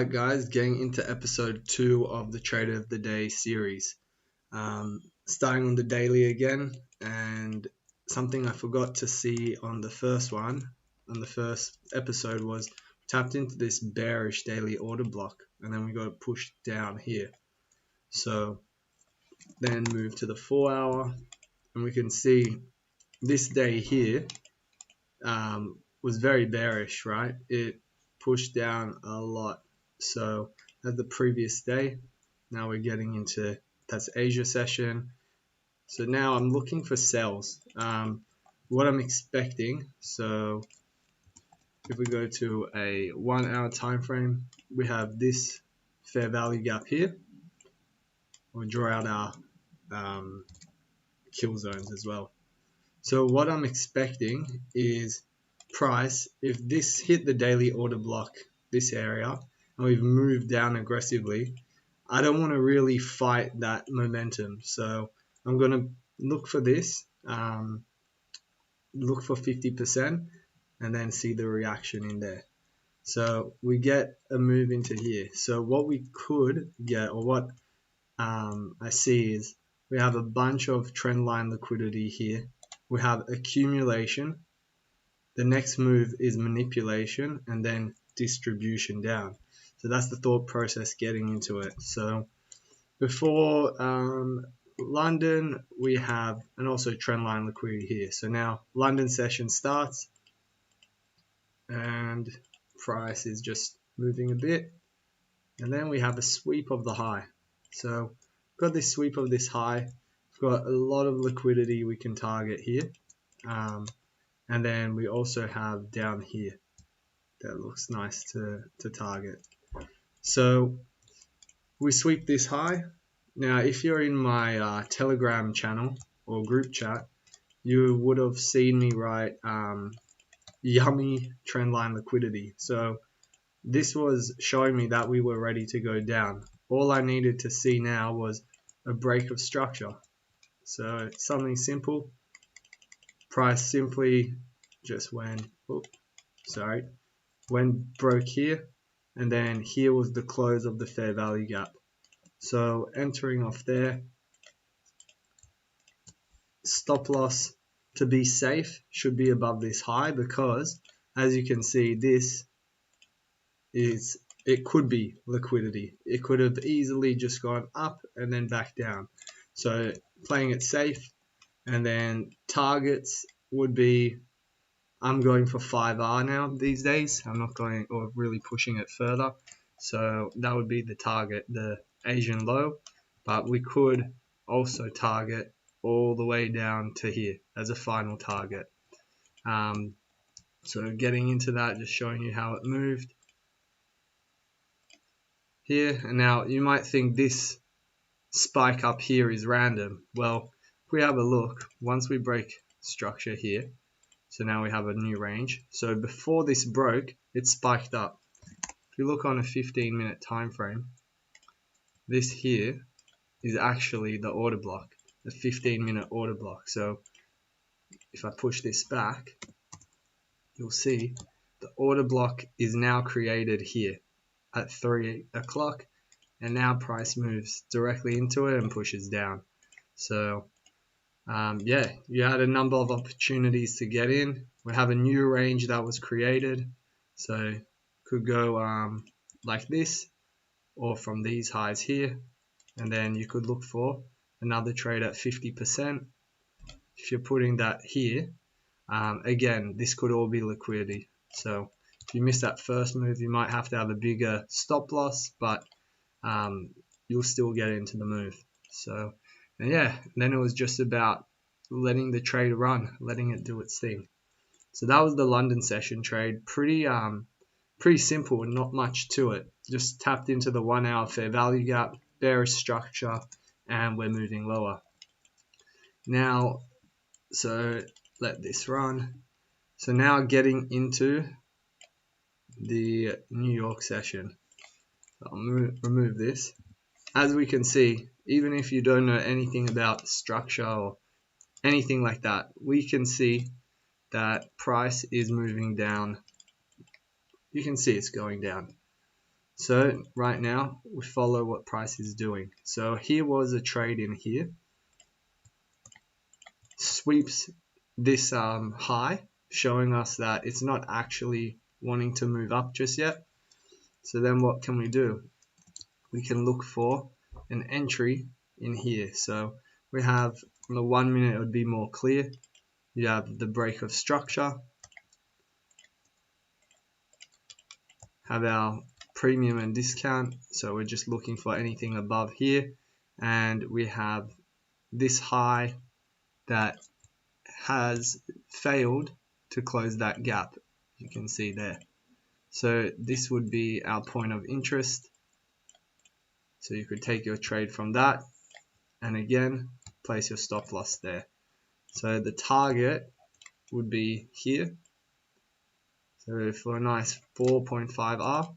Alright guys, getting into episode 2 of the Trader of the Day series. Starting on the daily again, and something I forgot to see on the first episode was tapped into this bearish daily order block, and then we got pushed down here. So then move to the 4 hour, and we can see this day here was very bearish, right? It pushed down a lot. So as the previous day, now we're getting into that's Asia session. So now I'm looking for sells. What I'm expecting, so if we go to a 1 hour time frame, we have this fair value gap here. We'll draw out our kill zones as well. So what I'm expecting is price, if this hit the daily order block, this area, and we've moved down aggressively, I don't want to really fight that momentum. So I'm going to look for this, look for 50%, and then see the reaction in there. So we get a move into here. So what we could get, or what I see, is we have a bunch of trend line liquidity here. We have accumulation. The next move is manipulation, and then distribution down. So that's the thought process getting into it. So before London, we have, and also trend line liquidity here. So now London session starts, and price is just moving a bit, and then we have a sweep of the high. So got this sweep of this high. We've got a lot of liquidity we can target here. And then we also have down here that looks nice to target. So we sweep this high. Now if you're in my Telegram channel or group chat, you would have seen me write yummy trendline liquidity. So this was showing me that we were ready to go down. All I needed to see now was a break of structure. So something simple. Price simply just went broke here, and then here was the close of the fair value gap. So entering off there, stop loss to be safe should be above this high, because as you can see, it could be liquidity. It could have easily just gone up and then back down. So playing it safe. And then targets would be, I'm going for 5R now these days. I'm not going or really pushing it further. So that would be the target, the Asian low. But we could also target all the way down to here as a final target. So getting into that, just showing you how it moved here. And now you might think this spike up here is random. Well, if we have a look, once we break structure here, so now we have a new range. So before this broke, it spiked up. If you look on a 15-minute time frame, this here is actually the order block, the 15-minute order block. So if I push this back, you'll see the order block is now created here at 3 o'clock, and now price moves directly into it and pushes down. So yeah, you had a number of opportunities to get in. We have a new range that was created, so could go like this, or from these highs here, and then you could look for another trade at 50%. If you're putting that here, again, this could all be liquidity. So if you miss that first move, you might have to have a bigger stop loss, but you'll still get into the move. So, and yeah, then it was just about letting the trade run, letting it do its thing. So that was the London session trade. Pretty simple and not much to it. Just tapped into the 1 hour fair value gap, bearish structure, and we're moving lower. Now, so let this run. So now getting into the New York session. I'll remove this. As we can see, even if you don't know anything about structure or anything like that, we can see that price is moving down. You can see it's going down. So right now we follow what price is doing. So here was a trade in here, sweeps this high, showing us that it's not actually wanting to move up just yet. So then what can we do? We can look for an entry in here. So we have on the 1 minute, it would be more clear. You have the break of structure, have our premium and discount, so we're just looking for anything above here, and we have this high that has failed to close that gap, you can see there. So this would be our point of interest, so you could take your trade from that, and again place your stop loss there. So the target would be here, so for a nice 4.5R.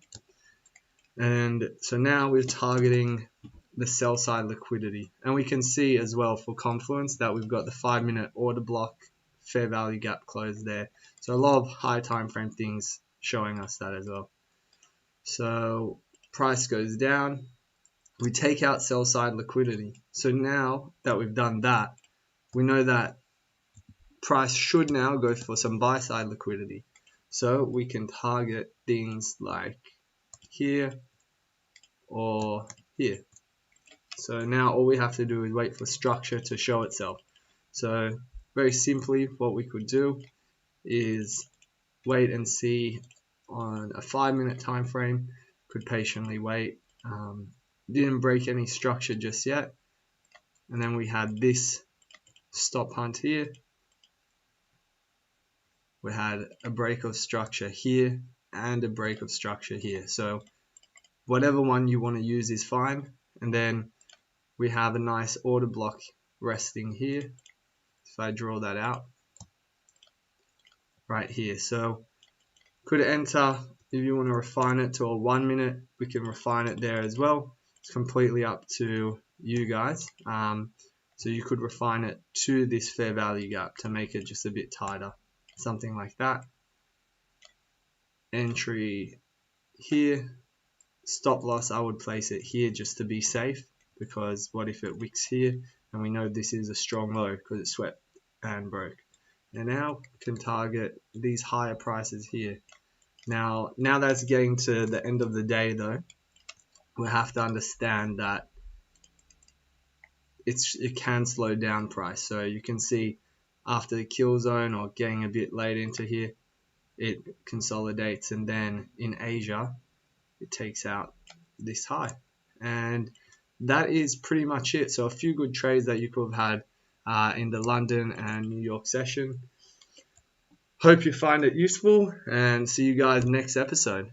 And so now we're targeting the sell side liquidity, and we can see as well for Confluence that we've got the 5 minute order block fair value gap closed there. So a lot of high time frame things showing us that as well. So price goes down, we take out sell side liquidity. So now that we've done that, we know that price should now go for some buy side liquidity. So we can target things like here or here. So now all we have to do is wait for structure to show itself. So very simply what we could do is wait and see on a 5 minute time frame, could patiently wait. Didn't break any structure just yet, and then we had this stop hunt here. We had a break of structure here and a break of structure here. So whatever one you want to use is fine. And then we have a nice order block resting here. If I draw that out right here, so could enter. If you want to refine it to a 1 minute, we can refine it there as well. It's completely up to you guys. So you could refine it to this fair value gap to make it just a bit tighter, something like that. Entry here, stop loss, I would place it here just to be safe, because what if it wicks here, and we know this is a strong low because it swept and broke. And now we can target these higher prices here. Now that's getting to the end of the day though, we have to understand that it can slow down price. So you can see after the kill zone or getting a bit late into here, it consolidates, and then in Asia it takes out this high. And that is pretty much it. So a few good trades that you could have had in the London and New York session. Hope you find it useful, and see you guys next episode.